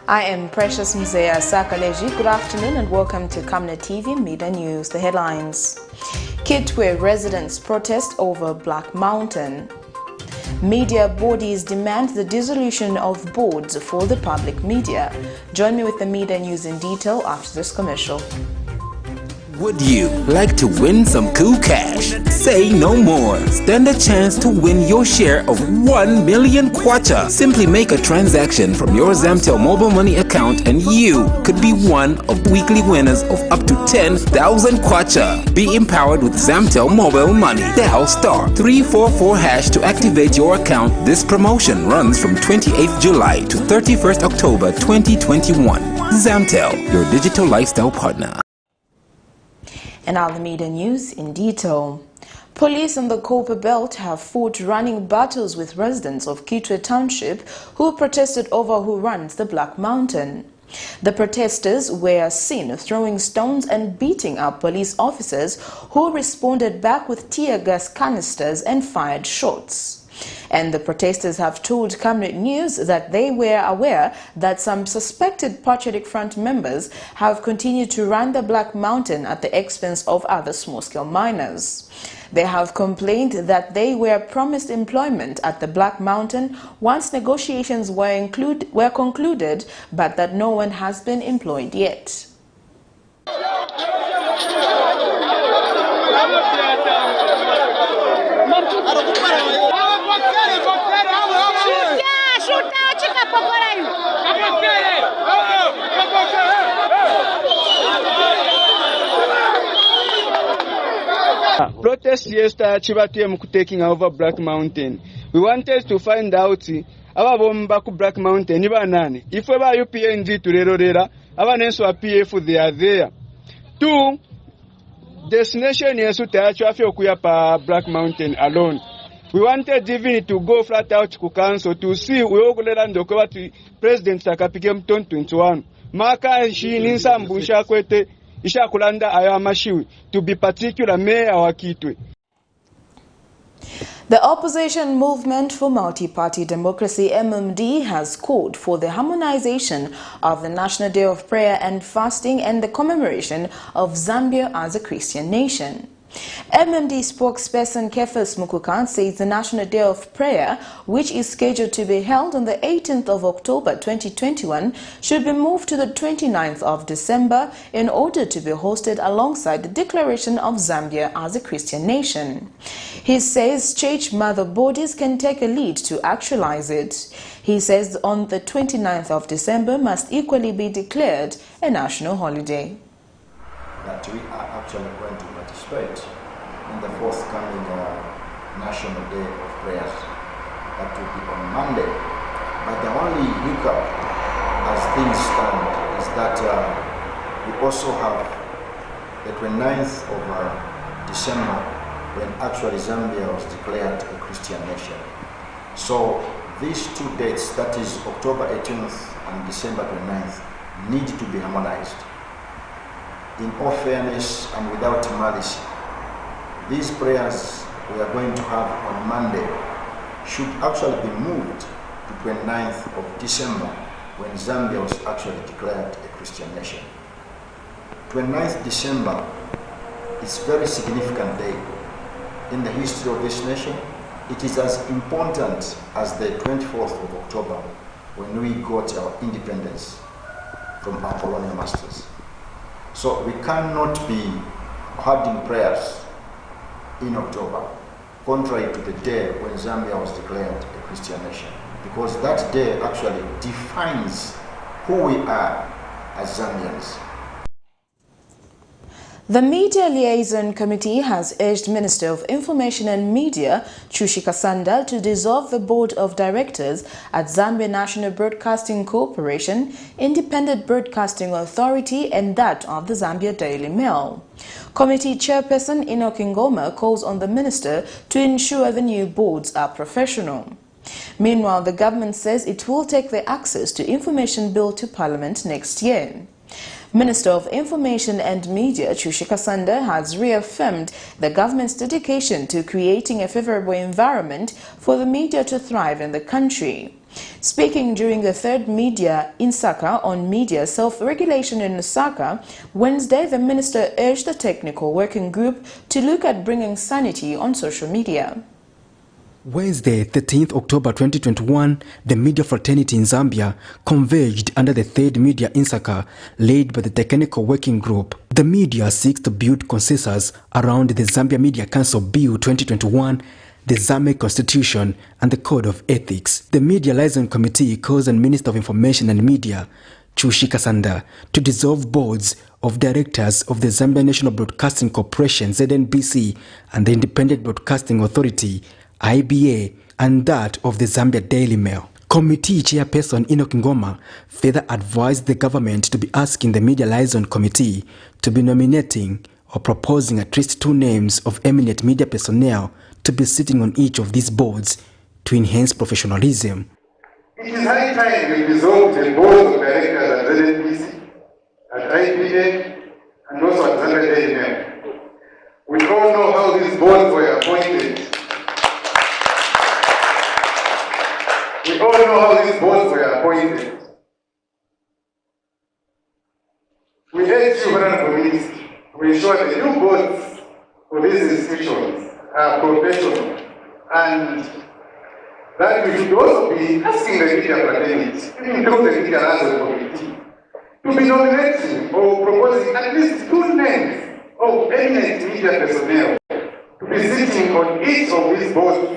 I am Precious Mzea Sakaleji. Good afternoon and welcome to Camnet TV Media News. The headlines. KITWE residents protest over Black Mountain. Media bodies demand the dissolution of boards for the public media. Join me with the media news in detail after this commercial. Would you like to win some cool cash? Say no more. Stand a chance to win your share of 1 million kwacha. Simply make a transaction from your Zamtel mobile money account and you could be one of weekly winners of up to 10,000 kwacha. Be empowered with Zamtel mobile money. Dial *344# to activate your account. This promotion runs from 28th July to 31st October 2021. Zamtel, your digital lifestyle partner. And now the media news in detail. Police in the Copper Belt have fought running battles with residents of KITWE Township who protested over who runs the Black Mountain. The protesters were seen throwing stones and beating up police officers who responded back with tear gas canisters and fired shots. And the protesters have told Camnet News that they were aware that some suspected Patriotic Front members have continued to run the Black Mountain at the expense of other small-scale miners. They have complained that they were promised employment at the Black Mountain once negotiations were concluded, but that no one has been employed yet. Protest yesterday Chibatiem taking over Black Mountain. We wanted to find out ababomba ku Black Mountain niba nani. If we are UPNG to Rerorera, abanenso PF they are there. 2 destination yesu taachwafe okuya pa Black Mountain alone. We wanted even to go flat out to council to see we ogolera ndoko to President Sakapike Mton 21. Maka shi ninsa mbusha kwete ishakulanda ayo amashiwi to be particular mayor wa KITWE. The Opposition Movement for Multi-Party Democracy (MMD) has called for the harmonization of the National Day of Prayer and Fasting and the commemoration of Zambia as a Christian nation. MMD spokesperson Kefas Mukukan says the National Day of Prayer, which is scheduled to be held on the 18th of October 2021, should be moved to the 29th of December in order to be hosted alongside the declaration of Zambia as a Christian nation. He says church mother bodies can take a lead to actualize it. He says on the 29th of December must equally be declared a national holiday. That we are actually going to participate in the forthcoming National Day of Prayers. That will be on Monday. But the only hiccup as things stand is that we also have the 29th of December when actually Zambia was declared a Christian nation. So these 2 dates, that is October 18th and December 29th, need to be harmonized. In all fairness and without malice, these prayers we are going to have on Monday should actually be moved to 29th of December when Zambia was actually declared a Christian nation. 29th December is a very significant day in the history of this nation. It is as important as the 24th of October when we got our independence from our colonial masters. So we cannot be holding prayers in October, contrary to the day when Zambia was declared a Christian nation, because that day actually defines who we are as Zambians. The Media Liaison Committee has urged Minister of Information and Media, Chushi Kasanda, to dissolve the Board of Directors at Zambia National Broadcasting Corporation, Independent Broadcasting Authority, and that of the Zambia Daily Mail. Committee Chairperson Enoch Ngoma calls on the Minister to ensure the new boards are professional. Meanwhile, the government says it will take the Access to Information Bill to Parliament next year. Minister of Information and Media Chushi Kasanda has reaffirmed the government's dedication to creating a favorable environment for the media to thrive in the country. Speaking during the third media Insaka on media self-regulation in Lusaka, Wednesday, the minister urged the technical working group to look at bringing sanity on social media. Wednesday, 13th October 2021, the media fraternity in Zambia converged under the third media Insaka led by the technical working group. The media seeks to build consensus around the Zambia Media Council Bill 2021, the Zambia Constitution, and the Code of Ethics. The Media Liaison Committee calls on Minister of Information and Media, Kasanda, to dissolve boards of directors of the Zambia National Broadcasting Corporation, ZNBC, and the Independent Broadcasting Authority, IBA, and that of the Zambia Daily Mail. Committee Chairperson Enoch Ngoma further advised the government to be asking the Media Liaison Committee to be nominating or proposing at least 2 names of eminent media personnel to be sitting on each of these boards to enhance professionalism. It is high time we dissolve the boards of directors at ZNBC, at IBA, and also at Zambia Daily Mail. We all know how these boards were appointed. We all know how these boards were appointed. We urge you, Honorable Minister, to ensure the new boards for these institutions are professional, and that we should also be asking the media fraternity, even though the Media Liaison Committee, to be nominating or proposing at least 2 names of eminent media personnel to be sitting on each of these boards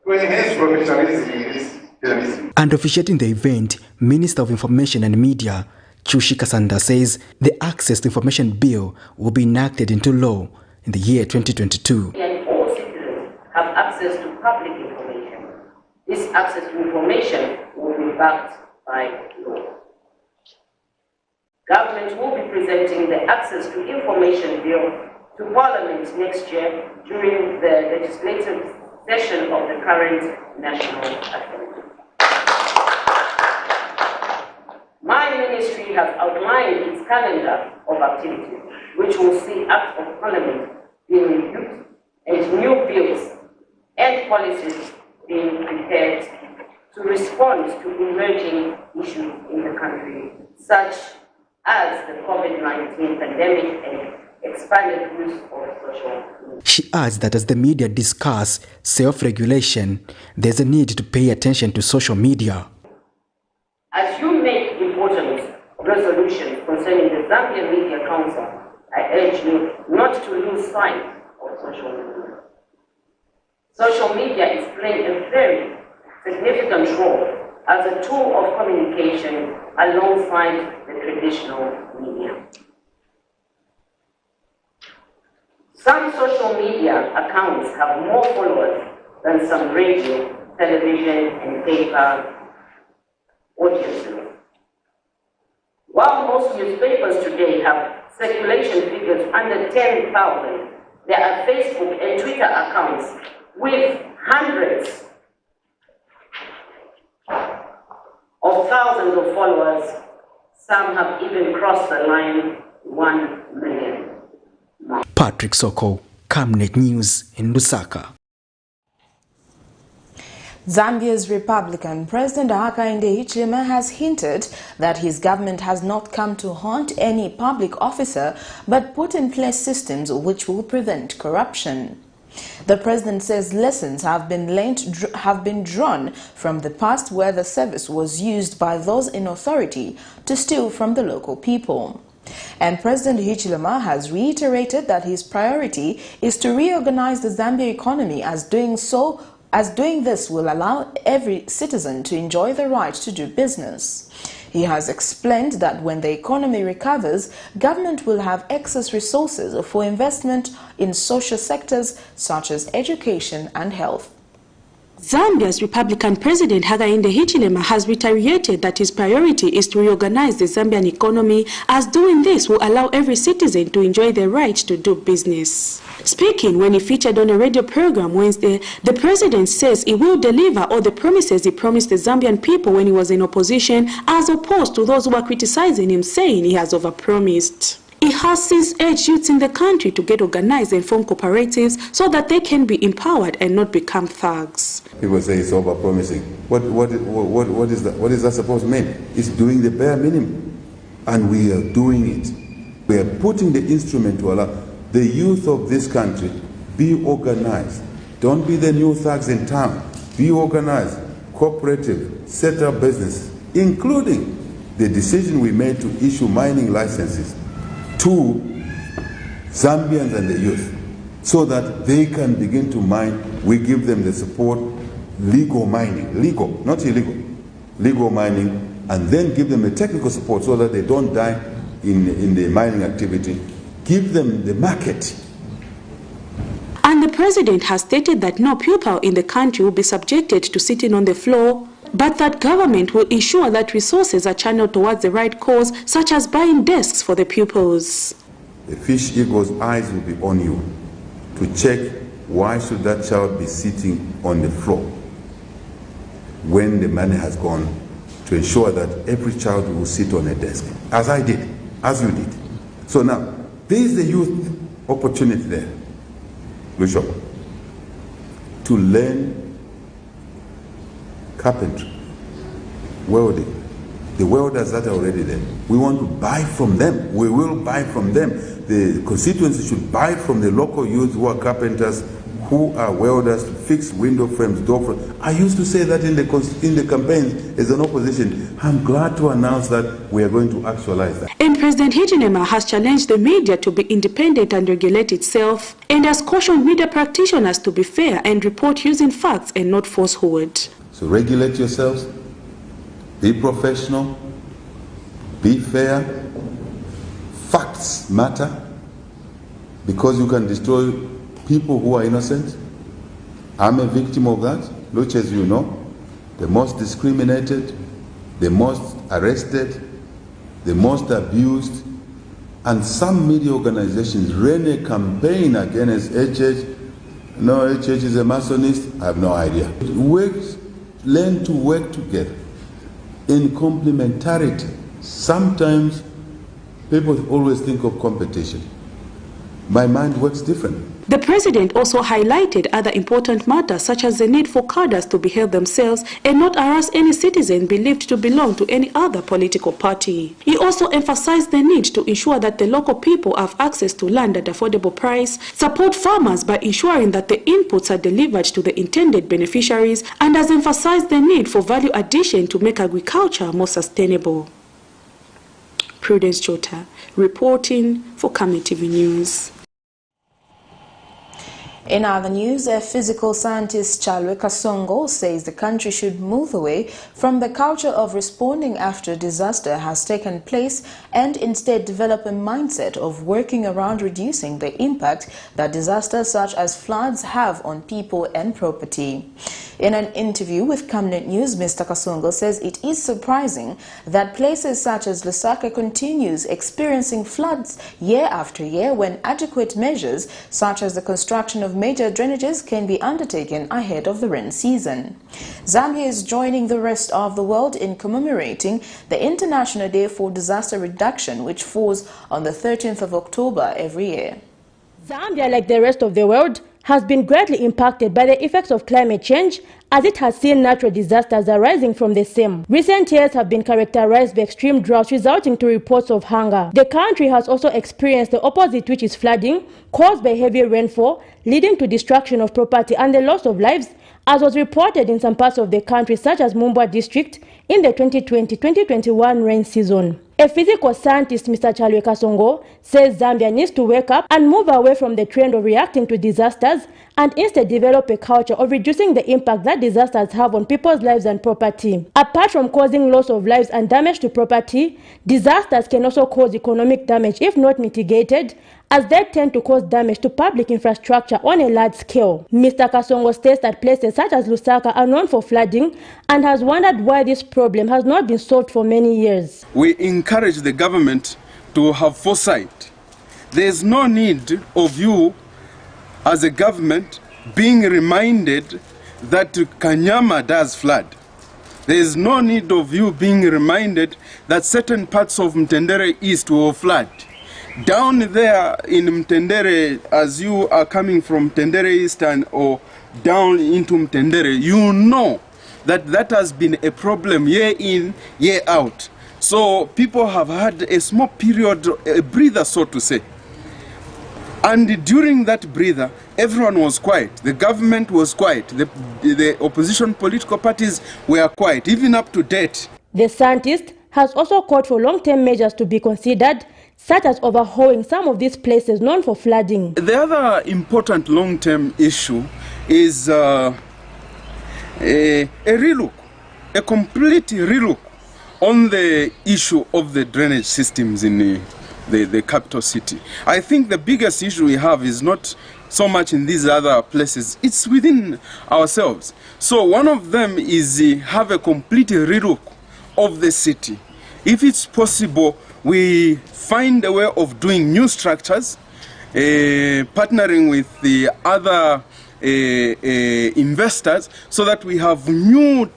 to enhance professionalism in this journalism. And officiating the event, Minister of Information and Media, Kasanda, says the Access to Information Bill will be enacted into law in the year 2022. Have access to public information. This access to information will be backed by law. Government will be presenting the Access to Information Bill to Parliament next year during the legislative session of the current National Assembly. My ministry has outlined its calendar of activities, which will see Acts of Parliament being reviewed and new bills and policies being prepared to respond to emerging issues in the country, such as the COVID-19 pandemic and expanded use of social media. She adds that as the media discuss self-regulation, there's a need to pay attention to social media. As you make important resolutions concerning the Zambia Media Council, I urge you not to lose sight of social media. Social media is playing a very significant role as a tool of communication alongside the traditional media. Some social media accounts have more followers than some radio, television, and paper audiences. While most newspapers today have circulation figures under 10,000, there are Facebook and Twitter accounts with hundreds of thousands of followers. Some have even crossed the line 1 million. Patrick Soko, Camnet News in Lusaka. Zambia's Republican President Hakainde Hichilema has hinted that his government has not come to haunt any public officer but put in place systems which will prevent corruption. The president says lessons have been drawn from the past where the service was used by those in authority to steal from the local people. And President Hichilema has reiterated that his priority is to reorganize the Zambia economy, as doing this will allow every citizen to enjoy the right to do business. He has explained that when the economy recovers, government will have excess resources for investment in social sectors such as education and health. Zambia's Republican President Hakainde Hichilema has reiterated that his priority is to reorganize the Zambian economy, as doing this will allow every citizen to enjoy the right to do business. Speaking when he featured on a radio program Wednesday, the president says he will deliver all the promises he promised the Zambian people when he was in opposition, as opposed to those who are criticizing him, saying he has overpromised. He has since urged youths in the country to get organized and form cooperatives so that they can be empowered and not become thugs. People say it's over-promising. What is that? What is that supposed to mean? It's doing the bare minimum, and we are doing it. We are putting the instrument to allow the youth of this country be organized. Don't be the new thugs in town. Be organized, cooperative, set up business, including the decision we made to issue mining licenses to Zambians and the youth so that they can begin to mine. We give them the support, legal mining, legal, not illegal, legal mining, and then give them the technical support so that they don't die in the mining activity. Give them the market. And the president has stated that no pupil in the country will be subjected to sitting on the floor, but that government will ensure that resources are channeled towards the right cause, such as buying desks for the pupils. The fish eagle's eyes will be on you to check why should that child be sitting on the floor when the money has gone, to ensure that every child will sit on a desk, as I did, as you did. So now, there is the youth opportunity there, Bishop, to learn carpentry, welding. The welders that are already there, we want to buy from them. We will buy from them. The constituency should buy from the local youth who are carpenters, who are welders, to fix window frames, door frames. I used to say that in the campaigns as an opposition. I'm glad to announce that we are going to actualize that. And President Hichilema has challenged the media to be independent and regulate itself, and has cautioned media practitioners to be fair and report using facts and not falsehood. So regulate yourselves, be professional, be fair. Facts matter, because you can destroy people who are innocent. I'm a victim of that, which, as you know, the most discriminated, the most arrested, the most abused, and some media organizations ran a campaign against HH. No, HH is a Masonist. I have no idea. Learn to work together in complementarity. Sometimes people always think of competition. My mind works different. The president also highlighted other important matters, such as the need for cadres to behave themselves and not harass any citizen believed to belong to any other political party. He also emphasized the need to ensure that the local people have access to land at affordable price, support farmers by ensuring that the inputs are delivered to the intended beneficiaries, and has emphasized the need for value addition to make agriculture more sustainable. Prudence Chota, reporting for Camnet TV News. In other news, a physical scientist, KITWE Kasongo, says the country should move away from the culture of responding after a disaster has taken place and instead develop a mindset of working around reducing the impact that disasters such as floods have on people and property. In an interview with Camnet News, Mr. Kasongo says it is surprising that places such as Lusaka continues experiencing floods year after year when adequate measures such as the construction of major drainages can be undertaken ahead of the rain season. Zambia is joining the rest of the world in commemorating the International Day for Disaster Reduction, which falls on the 13th of October every year. Zambia, like the rest of the world, has been greatly impacted by the effects of climate change, as it has seen natural disasters arising from the same. Recent years have been characterized by extreme droughts resulting to reports of hunger. The country has also experienced the opposite, which is flooding caused by heavy rainfall, leading to destruction of property and the loss of lives, as was reported in some parts of the country such as Mumbwa district in the 2020-2021 rain season. A physical scientist, Mr. KITWE Kasongo, says Zambia needs to wake up and move away from the trend of reacting to disasters and instead develop a culture of reducing the impact that disasters have on people's lives and property. Apart from causing loss of lives and damage to property, disasters can also cause economic damage if not mitigated, as they tend to cause damage to public infrastructure on a large scale. Mr. Kasongo states that places such as Lusaka are known for flooding and has wondered why this problem has not been solved for many years. We encourage the government to have foresight. There is no need of you as a government being reminded that Kanyama does flood. There is no need of you being reminded that certain parts of Mtendere East will flood. Down there in Mtendere, as you are coming from Mtendere Eastern or down into Mtendere, you know that that has been a problem year in, year out. So people have had a small period, a breather, so to say. And during that breather, everyone was quiet. The government was quiet. The opposition political parties were quiet, even up to date. The scientist has also called for long-term measures to be considered, such as overhauling some of these places known for flooding. The other important long-term issue is a relook, a complete relook on the issue of the drainage systems in the capital city. I think the biggest issue we have is not so much in these other places, it's within ourselves. So one of them is have a complete relook of the city. If it's possible, we find a way of doing new structures, partnering with the other investors, so that we have new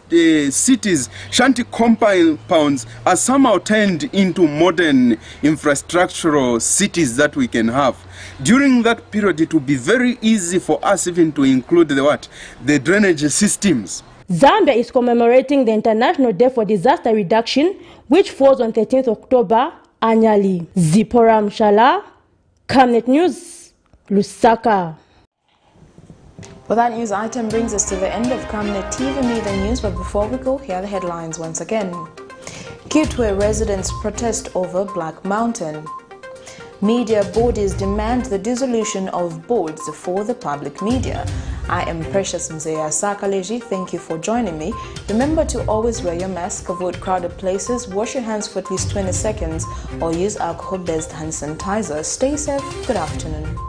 cities, shanty compounds are somehow turned into modern infrastructural cities that we can have. During that period, it will be very easy for us even to include the drainage systems. Zambia is commemorating the International Day for Disaster Reduction, which falls on 13th October annually. Zipporah Mshala, Camnet News, Lusaka. Well, that news item brings us to the end of Camnet TV Media News, but before we go, here are the headlines once again. KITWE residents protest over Black Mountain. Media bodies demand the dissolution of boards for the public media. I am Precious Mzeya Sakaleji. Thank you for joining me. Remember to always wear your mask, avoid crowded places, wash your hands for at least 20 seconds, or use alcohol-based hand sanitizer. Stay safe. Good afternoon.